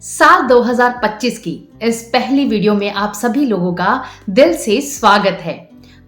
साल 2025 की इस पहली वीडियो में आप सभी लोगों का दिल से स्वागत है।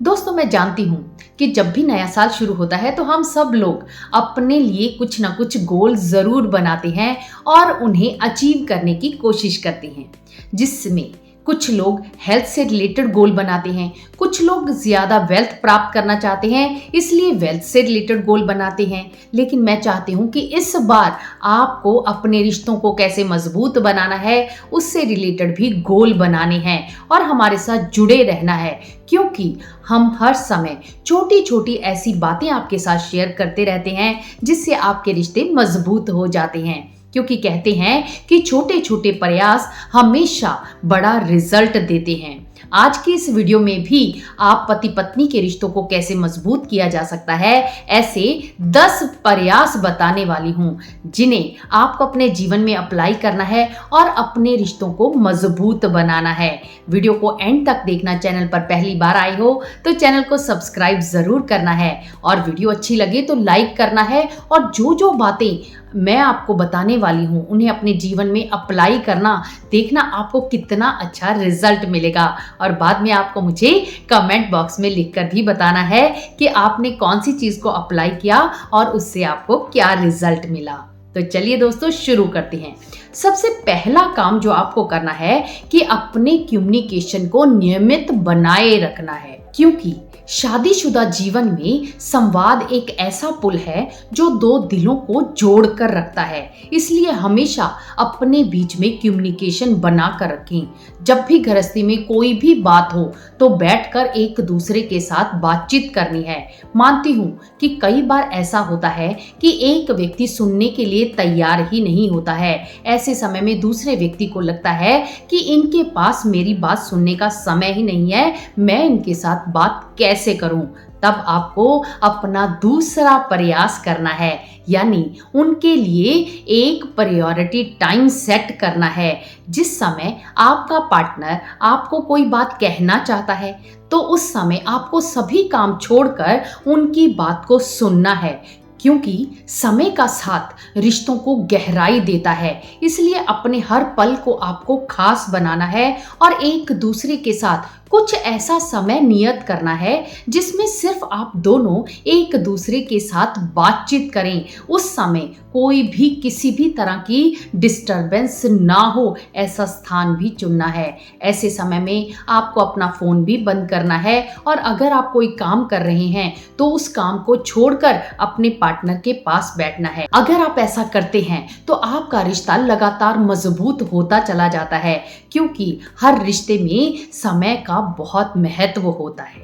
दोस्तों, मैं जानती हूँ कि जब भी नया साल शुरू होता है तो हम सब लोग अपने लिए कुछ ना कुछ गोल जरूर बनाते हैं और उन्हें अचीव करने की कोशिश करते हैं, जिसमें कुछ लोग हेल्थ से रिलेटेड गोल बनाते हैं, कुछ लोग ज्यादा वेल्थ प्राप्त करना चाहते हैं इसलिए वेल्थ से रिलेटेड गोल बनाते हैं। लेकिन मैं चाहती हूँ कि इस बार आपको अपने रिश्तों को कैसे मजबूत बनाना है उससे रिलेटेड भी गोल बनाने हैं और हमारे साथ जुड़े रहना है, क्योंकि हम हर समय छोटी छोटी ऐसी बातें आपके साथ शेयर करते रहते हैं जिससे आपके रिश्ते मजबूत हो जाते हैं। क्योंकि कहते हैं कि छोटे छोटे प्रयास हमेशा बड़ा रिजल्ट देते हैं। आज की इस वीडियो में भी आप पति पत्नी के रिश्तों को कैसे मजबूत किया जा सकता है, ऐसे 10 प्रयास बताने वाली हूं जिन्हें आपको अपने जीवन में अप्लाई करना है और अपने रिश्तों को मजबूत बनाना है। वीडियो को एंड तक देखना। चैनल पर पहली बार आए हो तो चैनल को सब्सक्राइब जरूर करना है और वीडियो अच्छी लगे तो लाइक करना है और जो जो बातें मैं आपको बताने वाली हूं उन्हें अपने जीवन में अप्लाई करना, देखना आपको कितना अच्छा रिजल्ट मिलेगा। और बाद में आपको मुझे कमेंट बॉक्स में लिखकर भी बताना है कि आपने कौन सी चीज को अप्लाई किया और उससे आपको क्या रिजल्ट मिला। तो चलिए दोस्तों, शुरू करते हैं। सबसे पहला काम जो आपको करना है कि अपने कम्युनिकेशन को नियमित बनाए रखना है, क्योंकि शादीशुदा जीवन में संवाद एक ऐसा पुल है जो दो दिलों को जोड़कर रखता है। इसलिए हमेशा अपने बीच में कम्युनिकेशन बनाकर रखें। जब भी गृहस्थी में कोई भी बात हो तो बैठकर एक दूसरे के साथ बातचीत करनी है। मानती हूँ कि कई बार ऐसा होता है कि एक व्यक्ति सुनने के लिए तैयार ही नहीं होता है। ऐसे समय में दूसरे व्यक्ति को लगता है कि इनके पास मेरी बात सुनने का समय ही नहीं है, मैं इनके साथ बात कैसे करूं। तब आपको अपना दूसरा प्रयास करना है, यानी उनके लिए एक प्रायोरिटी टाइम सेट करना है। जिस समय आपका पार्टनर आपको कोई बात कहना चाहता है तो उस समय आपको सभी काम छोड़कर उनकी बात को सुनना है, क्योंकि समय का साथ रिश्तों को गहराई देता है। इसलिए अपने हर पल को आपको खास बनाना है और एक दूसरे के साथ कुछ ऐसा समय नियत करना है जिसमें सिर्फ आप दोनों एक दूसरे के साथ बातचीत करें। उस समय कोई भी किसी भी तरह की डिस्टरबेंस ना हो, ऐसा स्थान भी चुनना है। ऐसे समय में आपको अपना फोन भी बंद करना है और अगर आप कोई काम कर रहे हैं तो उस काम को छोड़कर अपने पार्टनर के पास बैठना है। अगर आप ऐसा करते हैं तो आपका रिश्ता लगातार मजबूत होता चला जाता है, क्योंकि हर रिश्ते में समय का बहुत महत्व होता है।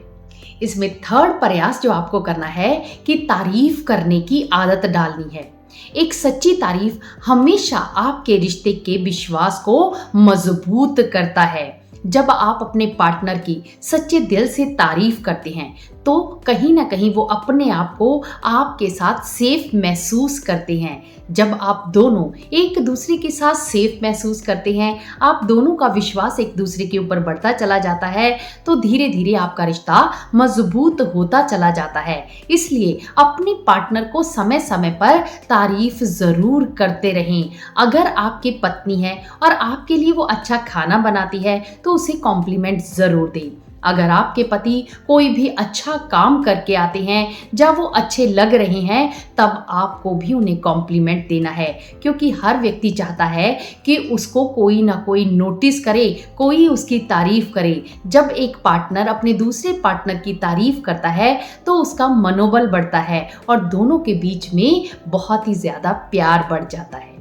इसमें थर्ड प्रयास जो आपको करना है कि तारीफ करने की आदत डालनी है। एक सच्ची तारीफ हमेशा आपके रिश्ते के विश्वास को मजबूत करता है। जब आप अपने पार्टनर की सच्चे दिल से तारीफ करते हैं तो कहीं ना कहीं वो अपने आप को आपके साथ सेफ महसूस करते हैं। जब आप दोनों एक दूसरे के साथ सेफ महसूस करते हैं, आप दोनों का विश्वास एक दूसरे के ऊपर बढ़ता चला जाता है, तो धीरे धीरे आपका रिश्ता मजबूत होता चला जाता है। इसलिए अपने पार्टनर को समय समय पर तारीफ जरूर करते रहें। अगर आपकी पत्नी है और आपके लिए वो अच्छा खाना बनाती है तो उसे कॉम्प्लीमेंट जरूर दें। अगर आपके पति कोई भी अच्छा काम करके आते हैं जब वो अच्छे लग रहे हैं, तब आपको भी उन्हें कॉम्प्लीमेंट देना है, क्योंकि हर व्यक्ति चाहता है कि उसको कोई ना कोई नोटिस करे, कोई उसकी तारीफ करे। जब एक पार्टनर अपने दूसरे पार्टनर की तारीफ करता है तो उसका मनोबल बढ़ता है और दोनों के बीच में बहुत ही ज्यादा प्यार बढ़ जाता है।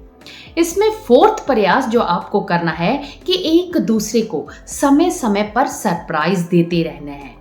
इसमें फोर्थ प्रयास जो आपको करना है कि एक दूसरे को समय समय पर सरप्राइज देते रहना है,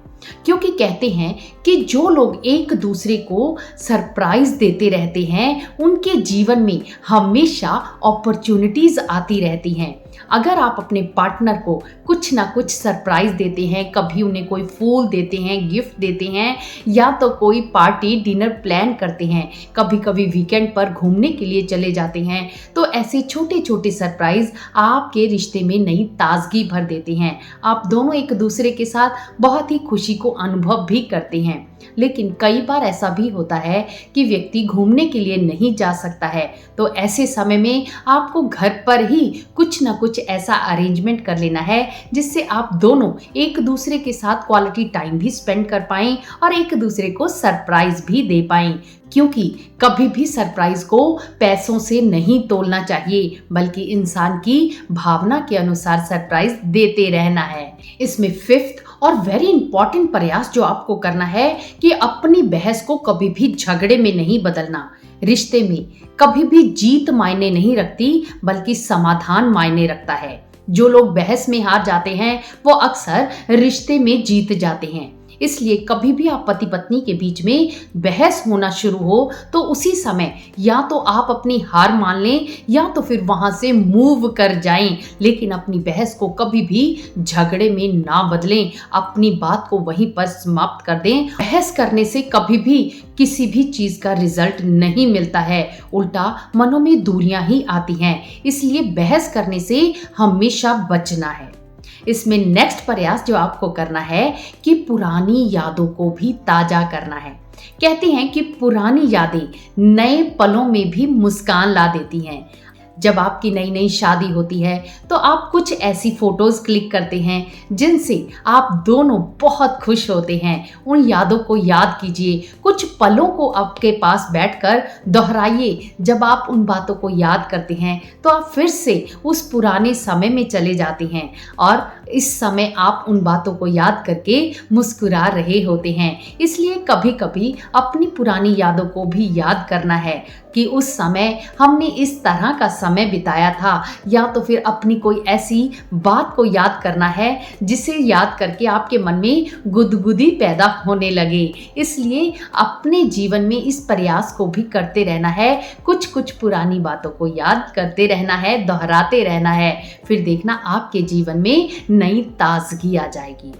क्योंकि कहते हैं कि जो लोग एक दूसरे को सरप्राइज देते रहते हैं उनके जीवन में हमेशा अपॉर्चुनिटीज आती रहती हैं। अगर आप अपने पार्टनर को कुछ ना कुछ सरप्राइज देते हैं, कभी उन्हें कोई फूल देते हैं, गिफ्ट देते हैं, या तो कोई पार्टी डिनर प्लान करते हैं, कभी कभी वीकेंड पर घूमने के लिए चले जाते हैं, तो ऐसे छोटे छोटे सरप्राइज आपके रिश्ते में नई ताजगी भर देते हैं। आप दोनों एक दूसरे के साथ बहुत ही खुशी को अनुभव भी करते हैं। लेकिन कई बार ऐसा भी होता है कि व्यक्ति घूमने के लिए नहीं जा सकता है, तो ऐसे समय में आपको घर पर ही कुछ कुछ ना कुछ ऐसा अरेंजमेंट कर लेना है जिससे आप दोनों एक दूसरे के साथ क्वालिटी टाइम भी स्पेंड कर पाएं और एक दूसरे को सरप्राइज भी दे पाएं। क्योंकि कभी भी सरप्राइज को पैसों से नहीं तोलना चाहिए, बल्कि इंसान की भावना के अनुसार सरप्राइज देते रहना है। इसमें फिफ्थ और वेरी इंपॉर्टेंट प्रयास जो आपको करना है कि अपनी बहस को कभी भी झगड़े में नहीं बदलना। रिश्ते में कभी भी जीत मायने नहीं रखती, बल्कि समाधान मायने रखता है। जो लोग बहस में हार जाते हैं वो अक्सर रिश्ते में जीत जाते हैं। इसलिए कभी भी आप पति पत्नी के बीच में बहस होना शुरू हो तो उसी समय या तो आप अपनी हार मान लें या तो फिर वहां से मूव कर जाएं, लेकिन अपनी बहस को कभी भी झगड़े में ना बदलें। अपनी बात को वहीं पर समाप्त कर दें। बहस करने से कभी भी किसी भी चीज का रिजल्ट नहीं मिलता है, उल्टा मनों में दूरियां ही आती हैं। इसलिए बहस करने से हमेशा बचना है। इसमें नेक्स्ट प्रयास जो आपको करना है कि पुरानी यादों को भी ताजा करना है। कहते हैं कि पुरानी यादें नए पलों में भी मुस्कान ला देती हैं। जब आपकी नई नई शादी होती है तो आप कुछ ऐसी फोटोज क्लिक करते हैं जिनसे आप दोनों बहुत खुश होते हैं। उन यादों को याद कीजिए, कुछ पलों को आपके पास बैठकर दोहराइए। जब आप उन बातों को याद करते हैं तो आप फिर से उस पुराने समय में चले जाते हैं और इस समय आप उन बातों को याद करके मुस्कुरा रहे होते हैं। इसलिए कभी कभी अपनी पुरानी यादों को भी याद करना है कि उस समय हमने इस तरह का समय बिताया था, या तो फिर अपनी कोई ऐसी बात को याद करना है जिसे याद करके आपके मन में गुदगुदी पैदा होने लगे। इसलिए अपने जीवन में इस प्रयास को भी करते रहना है, कुछ कुछ पुरानी बातों को याद करते रहना है, दोहराते रहना है। फिर देखना आपके जीवन में नई ताजगी आ जाएगी।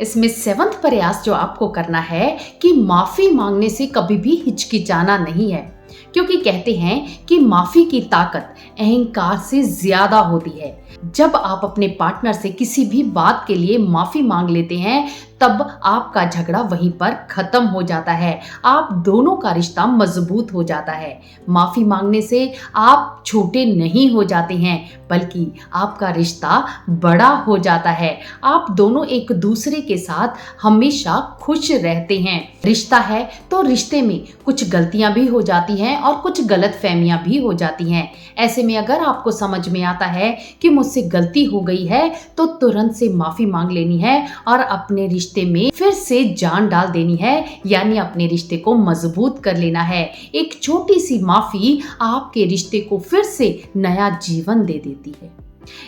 इसमें सेवंथ प्रयास जो आपको करना है कि माफी मांगने से कभी भी हिचकिचाना नहीं है, क्योंकि कहते हैं कि माफी की ताकत अहंकार से ज्यादा होती है। जब आप अपने पार्टनर से किसी भी बात के लिए माफी मांग लेते हैं तब आपका झगड़ा वहीं पर खत्म हो जाता है, आप दोनों का रिश्ता मजबूत हो जाता है। माफी मांगने से आप छोटे नहीं हो जाते हैं, बल्कि आपका रिश्ता बड़ा हो जाता है। आप दोनों एक दूसरे के साथ हमेशा खुश रहते हैं। रिश्ता है तो रिश्ते में कुछ गलतियां भी हो जाती हैं और कुछ गलतफहमियां भी हो जाती हैं। ऐसे में अगर आपको समझ में आता है कि मुझसे गलती हो गई है तो तुरंत से माफी मांग लेनी है और अपने रिश्ते में फिर से जान डाल देनी है, यानी अपने रिश्ते को मजबूत कर लेना है। एक छोटी सी माफी आपके रिश्ते को फिर से नया जीवन दे देती है।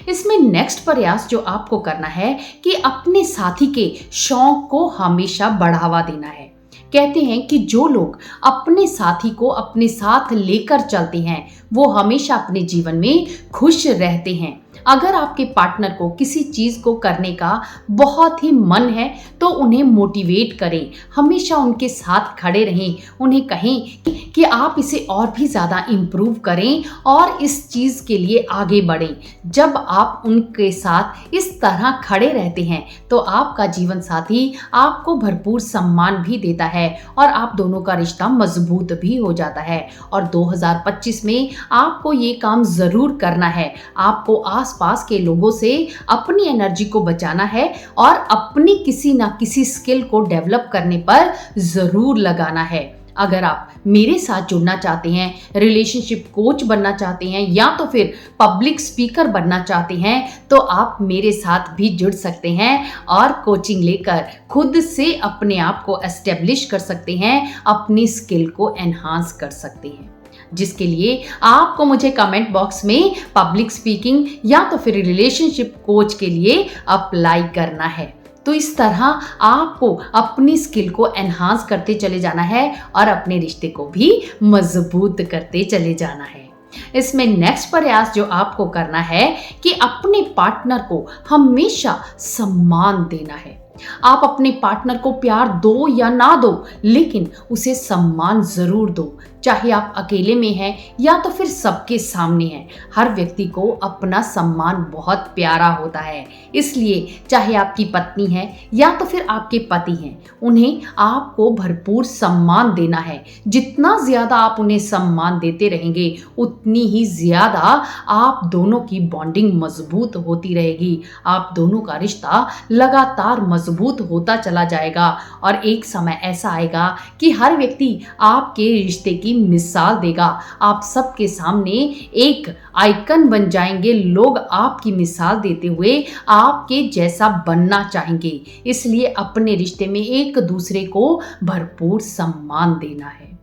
इसमें नेक्स्ट प्रयास जो आपको करना है कि अपने साथी के शौक को हमेशा बढ़ावा देना है। कहते हैं कि जो लोग अपने साथी को अपने साथ लेकर चलते हैं वो हमेशा अपने जीवन में खुश रहते हैं। अगर आपके पार्टनर को किसी चीज को करने का बहुत ही मन है तो उन्हें मोटिवेट करें, हमेशा उनके साथ खड़े रहें, उन्हें कहें कि आप इसे और भी ज़्यादा इम्प्रूव करें और इस चीज़ के लिए आगे बढ़ें। जब आप उनके साथ इस तरह खड़े रहते हैं तो आपका जीवन साथी आपको भरपूर सम्मान भी देता है और आप दोनों का रिश्ता मजबूत भी हो जाता है। और 2025 में आपको ये काम ज़रूर करना है। आपको आसपास के लोगों से अपनी एनर्जी को बचाना है और अपनी किसी ना किसी स्किल को डेवलप करने पर ज़रूर लगाना है। अगर आप मेरे साथ जुड़ना चाहते हैं, रिलेशनशिप कोच बनना चाहते हैं या तो फिर पब्लिक स्पीकर बनना चाहते हैं तो आप मेरे साथ भी जुड़ सकते हैं और कोचिंग लेकर खुद से अपने आप को एस्टेब्लिश कर सकते हैं, अपनी स्किल को एनहांस कर सकते हैं। जिसके लिए आपको मुझे कमेंट बॉक्स में पब्लिक स्पीकिंग या तो फिर रिलेशनशिप कोच के लिए अप्लाई करना है। तो इस तरह आपको अपनी स्किल को एनहांस करते चले जाना है और अपने रिश्ते को भी मजबूत करते चले जाना है। इसमें नेक्स्ट प्रयास जो आपको करना है कि अपने पार्टनर को हमेशा सम्मान देना है। आप अपने पार्टनर को प्यार दो या ना दो, लेकिन उसे सम्मान जरूर दो। चाहे आप अकेले में हैं या तो फिर सबके सामने हैं, हर व्यक्ति को अपना सम्मान बहुत प्यारा होता है। इसलिए चाहे आपकी पत्नी है या तो फिर आपके पति हैं, उन्हें आपको भरपूर सम्मान देना है। जितना ज्यादा आप उन्हें सम्मान देते रहेंगे उतनी ही ज्यादा आप दोनों की बॉन्डिंग मजबूत होती रहेगी। आप दोनों का रिश्ता लगातार मजबूत होता चला जाएगा और एक समय ऐसा आएगा कि हर व्यक्ति आपके रिश्ते की मिसाल देगा। आप सबके सामने एक आइकन बन जाएंगे। लोग आपकी मिसाल देते हुए आपके जैसा बनना चाहेंगे। इसलिए अपने रिश्ते में एक दूसरे को भरपूर सम्मान देना है।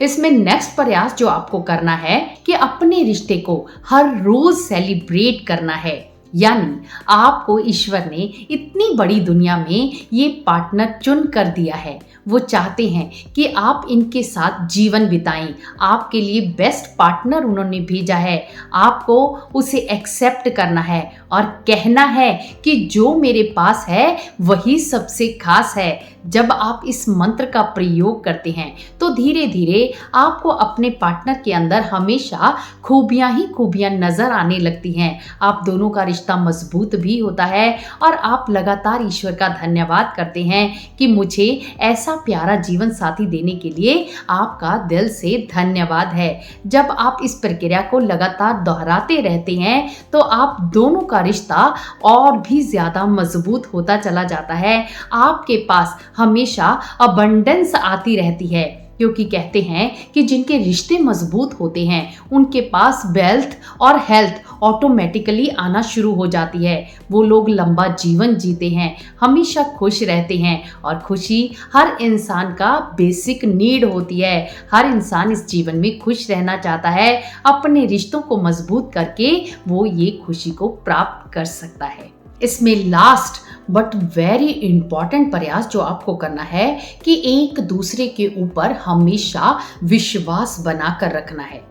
इसमें नेक्स्ट प्रयास जो आपको करना है कि अपने रिश्ते को हर रोज सेलिब्रेट करना है। यानी आपको ईश्वर ने इतनी बड़ी दुनिया में ये पार्टनर चुन कर दिया है। वो चाहते हैं कि आप इनके साथ जीवन बिताएं। आपके लिए बेस्ट पार्टनर उन्होंने भेजा है। आपको उसे एक्सेप्ट करना है और कहना है कि जो मेरे पास है वही सबसे खास है। जब आप इस मंत्र का प्रयोग करते हैं तो धीरे धीरे आपको अपने पार्टनर के अंदर हमेशा खूबियां ही खूबियां नजर आने लगती हैं। आप दोनों का रिश्ता मजबूत भी होता है और आप लगातार ईश्वर का धन्यवाद करते हैं कि मुझे ऐसा प्यारा जीवन साथी देने के लिए आपका दिल से धन्यवाद है। जब आप इस प्रक्रिया को लगातार दोहराते रहते हैं तो आप दोनों का रिश्ता और भी ज्यादा मजबूत होता चला जाता है। आपके पास हमेशा अबंडेंस आती रहती है, क्योंकि कहते हैं कि जिनके रिश्ते मजबूत होते हैं उनके पास वेल्थ और हेल्थ ऑटोमेटिकली आना शुरू हो जाती है। वो लोग लंबा जीवन जीते हैं, हमेशा खुश रहते हैं और खुशी हर इंसान का बेसिक नीड होती है। हर इंसान इस जीवन में खुश रहना चाहता है। अपने रिश्तों को मजबूत करके वो ये खुशी को प्राप्त कर सकता है। इसमें लास्ट बट वेरी इंपॉर्टेंट प्रयास जो आपको करना है कि एक दूसरे के ऊपर हमेशा विश्वास बनाकर रखना है।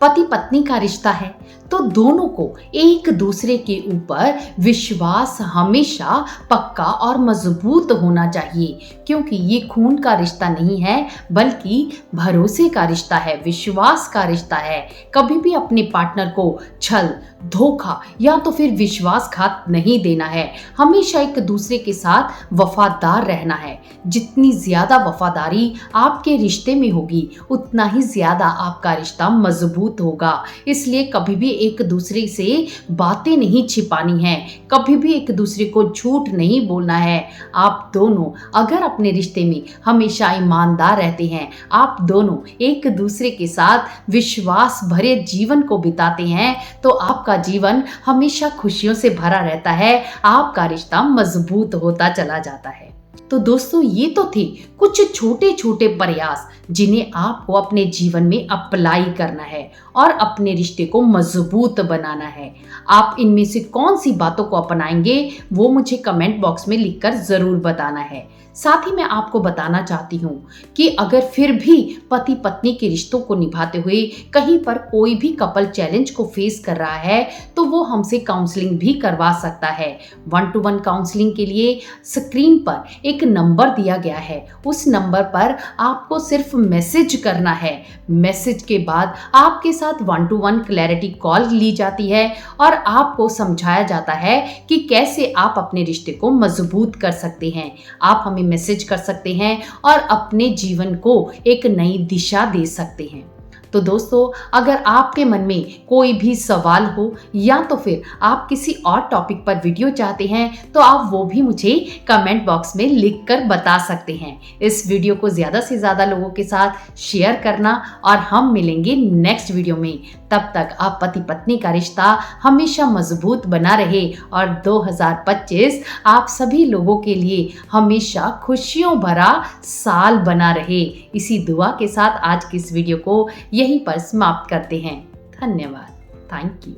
पति पत्नी का रिश्ता है तो दोनों को एक दूसरे के ऊपर विश्वास हमेशा पक्का और मजबूत होना चाहिए, क्योंकि ये खून का रिश्ता नहीं है बल्कि भरोसे का रिश्ता है, विश्वास का रिश्ता है। कभी भी अपने पार्टनर को छल, धोखा या तो फिर विश्वासघात नहीं देना है। हमेशा एक दूसरे के साथ वफादार रहना है। जितनी ज्यादा वफादारी आपके रिश्ते में होगी उतना ही ज्यादा आपका रिश्ता मजबूत होगा। इसलिए कभी भी एक दूसरे से बातें नहीं छिपानी है, कभी भी एक दूसरे को झूठ नहीं बोलना है। आप दोनों अगर अपने रिश्ते में हमेशा ईमानदार रहते हैं, आप दोनों एक दूसरे के साथ विश्वास भरे जीवन को बिताते हैं तो आपका जीवन हमेशा खुशियों से भरा रहता है। आपका रिश्ता मजबूत होता चला जाता है। तो दोस्तों ये तो थे कुछ छोटे छोटे प्रयास जिन्हें आपको अपने जीवन में अप्लाई करना है और अपने रिश्ते को मजबूत बनाना है। आप इनमें से कौन सी बातों को अपनाएंगे वो मुझे कमेंट बॉक्स में लिखकर जरूर बताना है। साथ ही मैं आपको बताना चाहती हूँ कि अगर फिर भी पति पत्नी के रिश्तों को निभाते हुए कहीं पर कोई भी कपल चैलेंज को फेस कर रहा है तो वो हमसे काउंसलिंग भी करवा सकता है। 1-to-1 काउंसलिंग के लिए स्क्रीन पर एक नंबर दिया गया है, उस नंबर पर आपको सिर्फ मैसेज करना है। मैसेज के बाद आपके साथ 1-to-1 क्लैरिटी कॉल ली जाती है और आपको समझाया जाता है कि कैसे आप अपने रिश्ते को मजबूत कर सकते हैं। आप हमें मैसेज कर सकते हैं और अपने जीवन को एक नई दिशा दे सकते हैं। तो दोस्तों अगर आपके मन में कोई भी सवाल हो या तो फिर आप किसी और टॉपिक पर वीडियो चाहते हैं तो आप वो भी मुझे कमेंट बॉक्स में लिखकर बता सकते हैं। इस वीडियो को ज़्यादा से ज़्यादा लोगों के साथ शेयर करना और हम मिलेंगे नेक्स्ट वीडियो में। तब तक आप पति पत्नी का रिश्ता हमेशा मजबूत बना रहे और 2025 आप सभी लोगों के लिए हमेशा खुशियों भरा साल बना रहे। इसी दुआ के साथ आज की इस वीडियो को यहीं पर समाप्त करते हैं। धन्यवाद। Thank you.